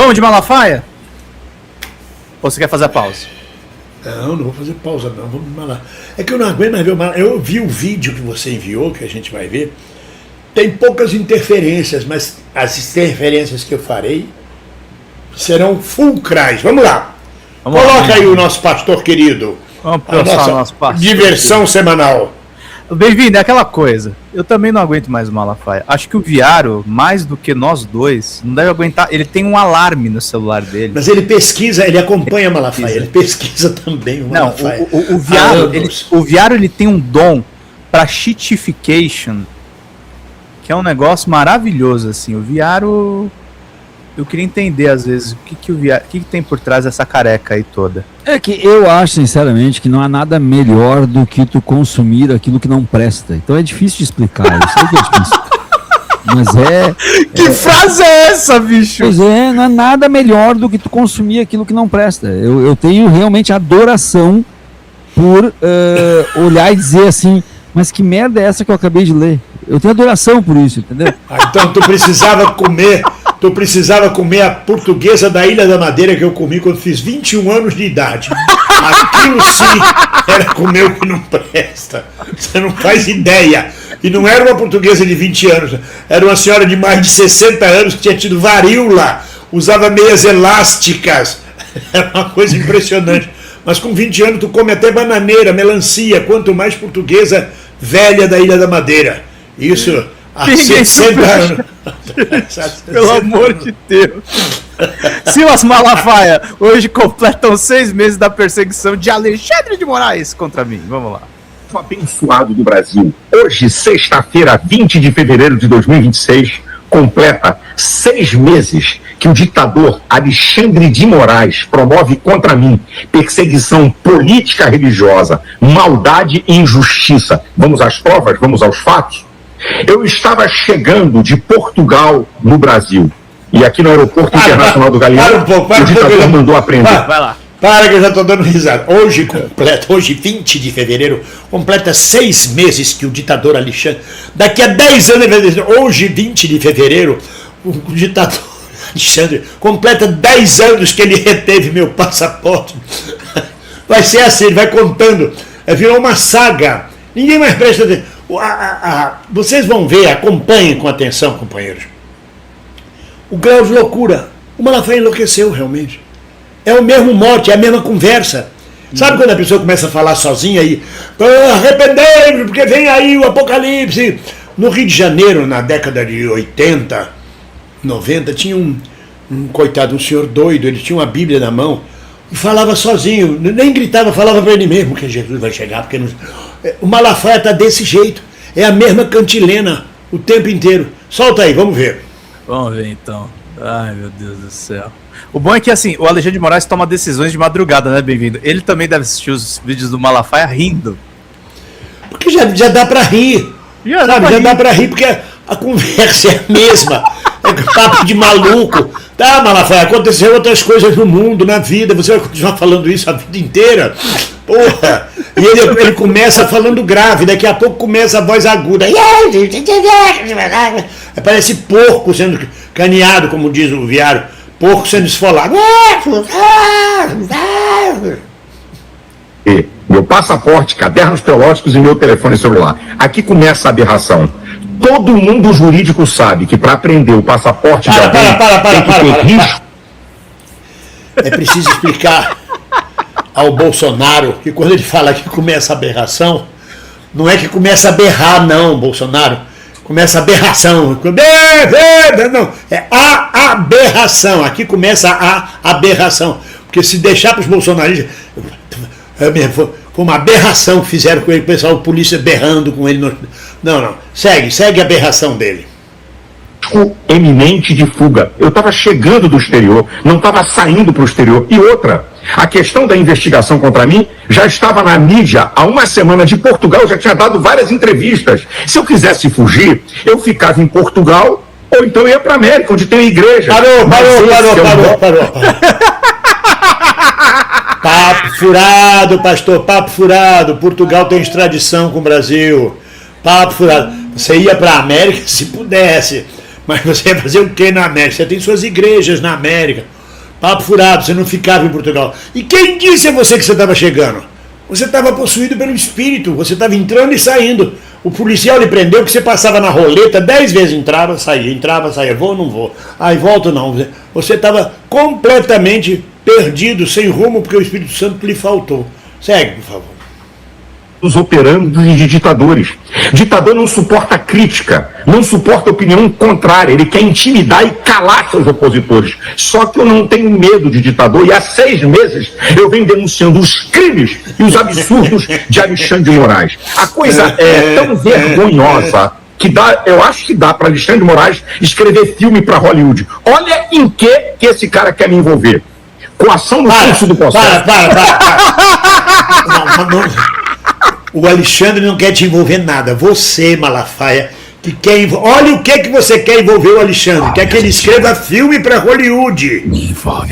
Vamos de Malafaia? Ou você quer fazer a pausa? Não vou fazer pausa não, vamos de Malafaia. É que eu não aguento mais ver o Malafaia. Eu vi o vídeo que você enviou, que a gente vai ver. Tem poucas interferências, mas as interferências que eu farei serão fulcrais. Vamos lá. Coloca aí o nosso pastor querido. Vamos pensar o nosso pastor. Diversão semanal. Bem-vindo, é aquela coisa. Eu também não aguento mais o Malafaia. Acho que o Viaro, mais do que nós dois, não deve aguentar. Ele tem um alarme no celular dele. Mas ele pesquisa, ele acompanha Malafaia. Ele pesquisa também o Malafaia. Não, o Viaro ele tem um dom para cheatification, que é um negócio maravilhoso, assim. O Viaro... Eu queria entender, às vezes, o que tem por trás dessa careca aí toda. É que eu acho, sinceramente, que não há nada melhor do que tu consumir aquilo que não presta. Então é difícil de explicar, eu sei que é difícil. Mas Que frase é essa, bicho? Pois é, não é nada melhor do que tu consumir aquilo que não presta. Eu tenho realmente adoração por olhar e dizer assim, mas que merda é essa que eu acabei de ler? Eu tenho adoração por isso, entendeu? Então tu precisava comer a portuguesa da Ilha da Madeira que eu comi quando fiz 21 anos de idade. Aquilo sim era comer o que não presta. Você não faz ideia. E não era uma portuguesa de 20 anos, era uma senhora de mais de 60 anos que tinha tido varíola, usava meias elásticas. Era uma coisa impressionante. Mas com 20 anos tu come até bananeira, melancia, quanto mais portuguesa velha da Ilha da Madeira. Isso há 60 anos. Pelo amor de Deus. Silas Malafaia, hoje completam 6 meses da perseguição de Alexandre de Moraes contra mim. Vamos lá. Abençoado do Brasil. Hoje, sexta-feira, 20 de fevereiro de 2026, completa 6 meses que o ditador Alexandre de Moraes promove contra mim perseguição política religiosa, maldade e injustiça. Vamos às provas? Vamos aos fatos? Eu estava chegando de Portugal no Brasil. E aqui no Aeroporto Internacional do Galeão, o ditador mandou apreender. Vai lá. Para que eu já estou dando risada. Hoje, 20 de fevereiro, completa 6 meses que o ditador Alexandre... Daqui a 10 anos, hoje, 20 de fevereiro, o ditador Alexandre completa 10 anos que ele reteve meu passaporte. Vai ser assim, ele vai contando. Virou uma saga. Ninguém mais presta atenção. Vocês vão ver, acompanhem com atenção, companheiros. O grau de loucura. O Malafaia enlouqueceu realmente. É o mesmo mote, é a mesma conversa. Sabe quando a pessoa começa a falar sozinha aí? Arrependei-me, porque vem aí o apocalipse. No Rio de Janeiro, na década de 80, 90, tinha um coitado, um senhor doido, ele tinha uma Bíblia na mão e falava sozinho, nem gritava, falava para ele mesmo que Jesus vai chegar, porque não... O Malafaia está desse jeito, é a mesma cantilena o tempo inteiro. Solta aí, vamos ver. Vamos ver então. Ai, meu Deus do céu. O bom é que assim, o Alexandre de Moraes toma decisões de madrugada, né, bem-vindo? Ele também deve assistir os vídeos do Malafaia rindo. Porque já dá para rir. Já dá para rir, porque a conversa é a mesma. É papo de maluco. Tá, Malafaia, aconteceram outras coisas no mundo, na vida, você vai continuar falando isso a vida inteira? Porra! E ele começa falando grave, daqui a pouco começa a voz aguda. Parece porco sendo caneado, como diz o Viário. Porco sendo esfolado. Meu passaporte, cadernos teológicos e meu telefone celular. Aqui começa a aberração. Todo mundo jurídico sabe que para aprender o passaporte de alguém tem que ter risco. É preciso explicar ao Bolsonaro que quando ele fala que começa a aberração, não é que começa a berrar, não, Bolsonaro. Começa a aberração. Não, é a aberração. Aqui começa a aberração. Porque se deixar para os bolsonaristas... Foi uma aberração que fizeram com ele, o pessoal, a polícia berrando com ele. Não. Segue a aberração dele. Eminente de fuga. Eu estava chegando do exterior, não estava saindo para o exterior. E outra, a questão da investigação contra mim já estava na mídia há uma semana de Portugal, já tinha dado várias entrevistas. Se eu quisesse fugir, eu ficava em Portugal ou então ia para a América, onde tem igreja. Parou. Papo furado, pastor, papo furado. Portugal tem extradição com o Brasil. Papo furado. Você ia para a América se pudesse. Mas você ia fazer o que na América? Você tem suas igrejas na América. Papo furado, você não ficava em Portugal. E quem disse a você que você estava chegando? Você estava possuído pelo espírito, você estava entrando e saindo. O policial lhe prendeu que você passava na roleta 10 vezes, entrava, saía, vou ou não vou? Aí volto não. Você estava completamente perdido, sem rumo, porque o Espírito Santo lhe faltou. Segue, por favor. Os operandos de ditadores. Ditador não suporta crítica, não suporta opinião contrária, ele quer intimidar e calar seus opositores. Só que eu não tenho medo de ditador e há 6 meses eu venho denunciando os crimes e os absurdos de Alexandre de Moraes. A coisa é tão vergonhosa que eu acho que dá para Alexandre de Moraes escrever filme para Hollywood. Olha em que esse cara quer me envolver. Coação no curso do processo. Não. O Alexandre não quer te envolver nada. Você, Malafaia, que quer olha o que você quer envolver o Alexandre. Quer que ele escreva filme para Hollywood.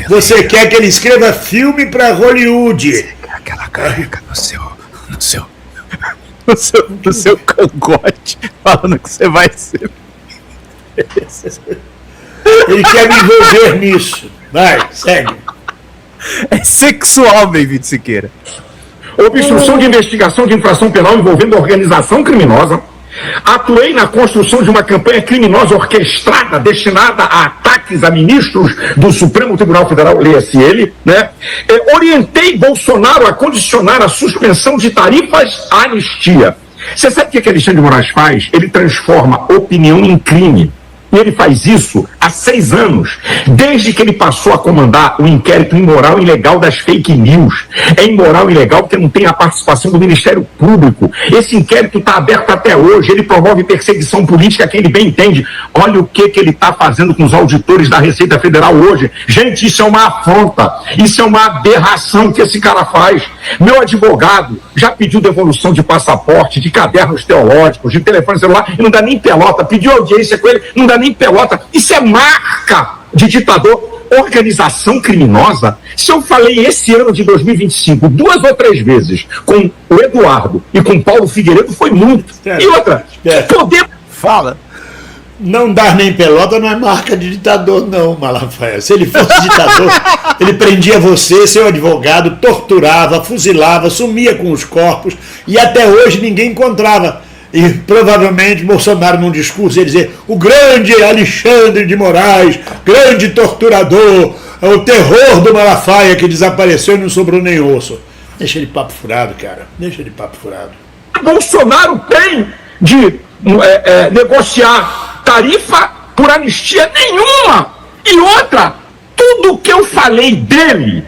Você quer que ele escreva filme para Hollywood. Você quer aquela careca no seu cangote, falando que você vai ser. Ele quer me envolver nisso. Vai, segue. É sexual, Bem-vindo, Siqueira. Obstrução de investigação de infração penal envolvendo organização criminosa. Atuei na construção de uma campanha criminosa orquestrada destinada a ataques a ministros do Supremo Tribunal Federal, leia-se ele, né? Orientei Bolsonaro a condicionar a suspensão de tarifas à anistia. Você sabe o que Alexandre de Moraes faz? Ele transforma opinião em crime. E ele faz isso há 6 anos, desde que ele passou a comandar o inquérito imoral e ilegal das fake news. É imoral e ilegal porque não tem a participação do Ministério Público. Esse inquérito está aberto até hoje, ele promove perseguição política, quem ele bem entende. Olha o que ele está fazendo com os auditores da Receita Federal hoje. Gente, isso é uma afronta, isso é uma aberração que esse cara faz. Meu advogado já pediu devolução de passaporte, de cadernos teológicos, de telefone celular, e não dá nem pelota, pediu audiência com ele, não dá nem pelota. Isso é marca de ditador. Organização criminosa. Se eu falei esse ano de 2025 2 ou 3 vezes com o Eduardo e com o Paulo Figueiredo, foi muito. E outra, poder... Fala. Não dar nem pelota não é marca de ditador, não, Malafaia. Se ele fosse ditador, ele prendia você, seu advogado, torturava, fuzilava, sumia com os corpos e até hoje ninguém encontrava. E provavelmente Bolsonaro, num discurso, ia dizer: o grande Alexandre de Moraes, grande torturador, o terror do Malafaia que desapareceu e não sobrou nem osso. Deixa ele papo furado, cara. Deixa ele papo furado. Bolsonaro tem de negociar tarifa por anistia nenhuma. E outra, tudo que eu falei dele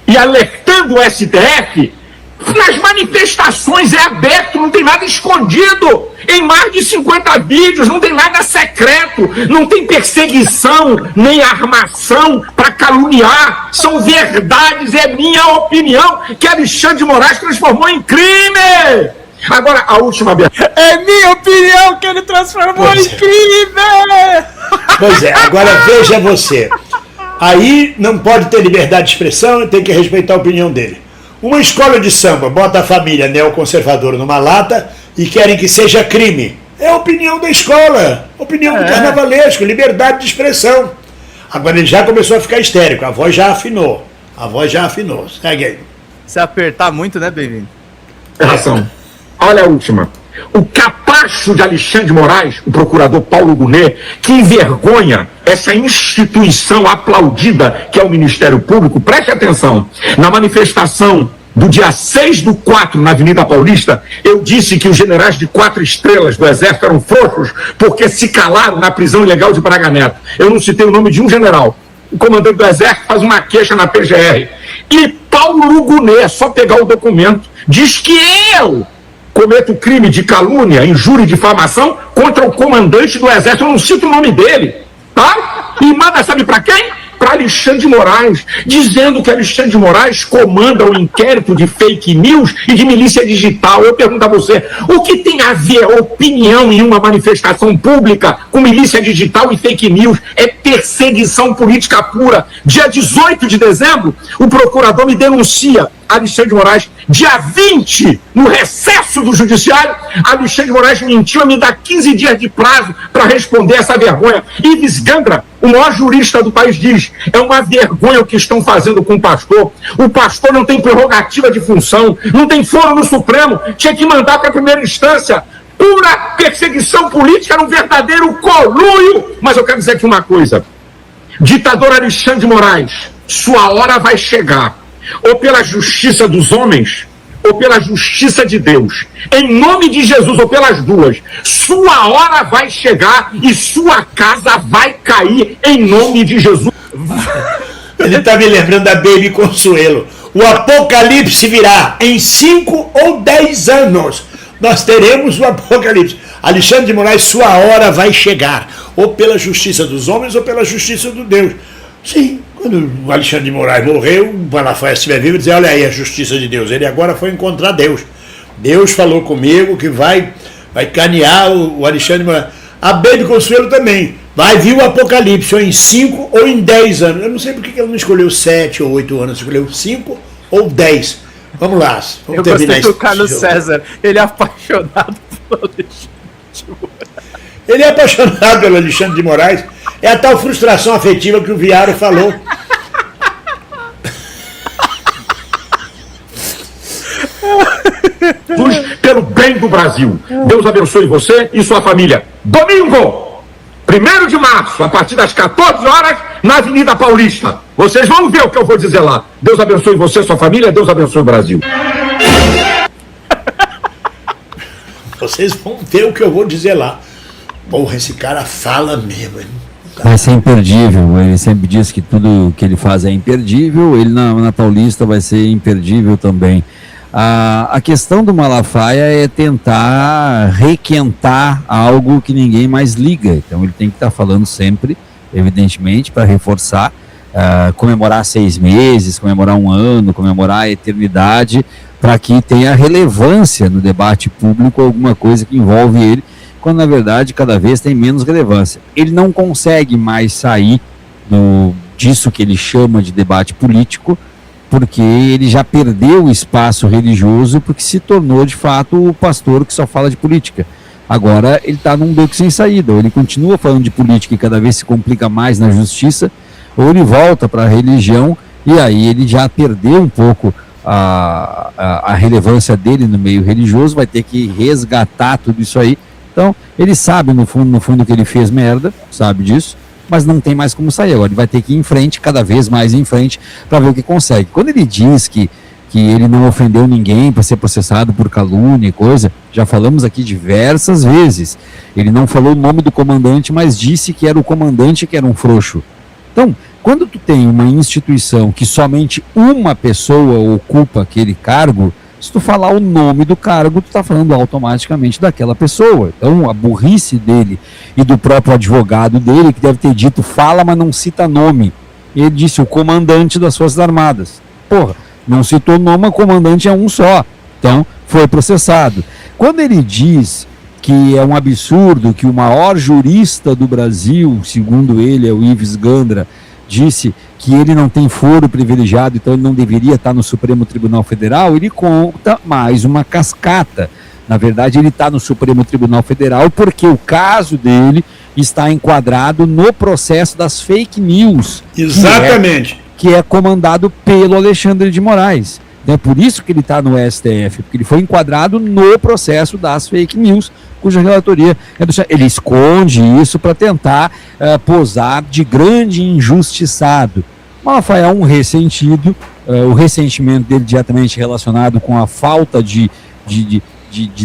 e alertando o STF, nas manifestações é aberto, não tem nada escondido. Em mais de 50 vídeos, não tem nada secreto, não tem perseguição, nem armação para caluniar. São verdades, é minha opinião que Alexandre de Moraes transformou em crime. Agora, a última... É minha opinião que ele transformou em crime! Pois é, agora veja você. Aí não pode ter liberdade de expressão e tem que respeitar a opinião dele. Uma escola de samba bota a família neoconservadora numa lata e querem que seja crime. É a opinião da escola, opinião do carnavalesco, liberdade de expressão. Agora ele já começou a ficar histérico, a voz já afinou. Segue aí. Se apertar muito, né, Bem-vindo? Razão. Olha a última. O capacho de Alexandre de Moraes, o procurador Paulo Gonet, que envergonha essa instituição aplaudida que é o Ministério Público, preste atenção, na manifestação do dia 6/4 na Avenida Paulista, eu disse que os generais de 4 estrelas do Exército eram frouxos porque se calaram na prisão ilegal de Braga Neto. Eu não citei o nome de um general. O comandante do Exército faz uma queixa na PGR. E Paulo Gonet, é só pegar o documento, diz que eu cometo crime de calúnia, injúria e difamação contra o comandante do Exército. Eu não cito o nome dele, tá? E manda, sabe para quem? Para Alexandre de Moraes, dizendo que Alexandre de Moraes comanda o inquérito de fake news e de milícia digital. Eu pergunto a você, o que tem a ver opinião em uma manifestação pública com milícia digital e fake news? É perseguição política pura. Dia 18 de dezembro, o procurador me denuncia Alexandre de Moraes, dia 20, no recesso do judiciário, Alexandre de Moraes mentiu a me dar 15 dias de prazo para responder essa vergonha. Ives Gandra, o maior jurista do país, diz: é uma vergonha o que estão fazendo com o pastor não tem prerrogativa de função, não tem foro no Supremo, tinha que mandar para a primeira instância. Pura perseguição política, era um verdadeiro conluio. Mas eu quero dizer aqui uma coisa: ditador Alexandre de Moraes, sua hora vai chegar, ou pela justiça dos homens, ou pela justiça de Deus. Em nome de Jesus, ou pelas duas, sua hora vai chegar e sua casa vai cair em nome de Jesus. Ele está me lembrando da Baby Consuelo. O apocalipse virá em 5 ou 10 anos. Nós teremos o apocalipse. Alexandre de Moraes, sua hora vai chegar, ou pela justiça dos homens ou pela justiça de Deus. Sim, quando o Alexandre de Moraes morreu, o Malafaia estiver vivo e dizer: olha aí a justiça de Deus. Ele agora foi encontrar Deus. Deus falou comigo que vai canear o Alexandre de Moraes. A Baby Consuelo também. Vai vir o apocalipse, ou em 5 ou em 10 anos. Eu não sei por que ela não escolheu 7 ou 8 anos, escolheu 5 ou 10. Vamos lá. Vamos eu gostei do Carlos César. Ele é apaixonado pelo Alexandre de Moraes. Ele é apaixonado pelo Alexandre de Moraes. É a tal frustração afetiva que o Viaro falou. Pelo bem do Brasil. Deus abençoe você e sua família. Domingo, 1º de março, a partir das 14 horas, na Avenida Paulista. Vocês vão ver o que eu vou dizer lá. Deus abençoe você e sua família. Deus abençoe o Brasil. Vocês vão ver o que eu vou dizer lá. Porra, esse cara fala mesmo, hein? Vai ser imperdível. Ele sempre diz que tudo que ele faz é imperdível. Ele na Paulista vai ser imperdível também. A questão do Malafaia é tentar requentar algo que ninguém mais liga. Então ele tem que estar falando sempre, evidentemente, para reforçar, comemorar 6 meses, comemorar 1 ano, comemorar a eternidade, para que tenha relevância no debate público alguma coisa que envolve ele, quando na verdade cada vez tem menos relevância. Ele não consegue mais sair disso que ele chama de debate político, porque ele já perdeu o espaço religioso, porque se tornou de fato o pastor que só fala de política. Agora ele está num beco sem saída, ou ele continua falando de política e cada vez se complica mais na justiça, ou ele volta para a religião e aí ele já perdeu um pouco a relevância dele no meio religioso, vai ter que resgatar tudo isso aí. Então ele sabe no fundo que ele fez merda, sabe disso, mas não tem mais como sair. Agora ele vai ter que ir em frente, cada vez mais em frente, para ver o que consegue. Quando ele diz que ele não ofendeu ninguém para ser processado por calúnia e coisa, já falamos aqui diversas vezes. Ele não falou o nome do comandante, mas disse que era o comandante que era um frouxo. Então, quando tu tem uma instituição que somente uma pessoa ocupa aquele cargo, se tu falar o nome do cargo, tu está falando automaticamente daquela pessoa. Então, a burrice dele e do próprio advogado dele, que deve ter dito, fala, mas não cita nome. Ele disse o comandante das Forças Armadas. Porra, não citou nome, o comandante é um só. Então, foi processado. Quando ele diz que é um absurdo que o maior jurista do Brasil, segundo ele, é o Ives Gandra, disse que ele não tem foro privilegiado, então ele não deveria estar no Supremo Tribunal Federal, ele conta mais uma cascata. Na verdade, ele está no Supremo Tribunal Federal porque o caso dele está enquadrado no processo das fake news. Exatamente. Que é comandado pelo Alexandre de Moraes. É por isso que ele está no STF, porque ele foi enquadrado no processo das fake news, cuja relatoria é do... Ele esconde isso para tentar posar de grande injustiçado. Malafaia é um ressentido, o ressentimento dele diretamente relacionado com a falta de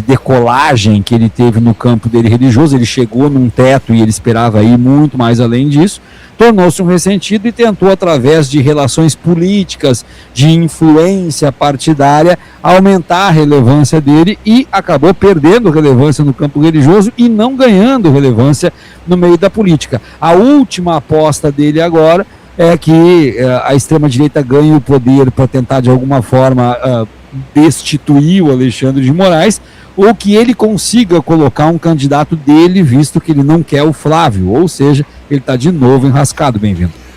decolagem que ele teve no campo dele religioso. Ele chegou num teto e ele esperava ir muito mais além disso, tornou-se um ressentido e tentou, através de relações políticas, de influência partidária, aumentar a relevância dele e acabou perdendo relevância no campo religioso e não ganhando relevância no meio da política. A última aposta dele agora é que a extrema-direita ganhe o poder para tentar, de alguma forma, destituir o Alexandre de Moraes, ou que ele consiga colocar um candidato dele, visto que ele não quer o Flávio, ou seja, ele está de novo enrascado. Bem-vindo.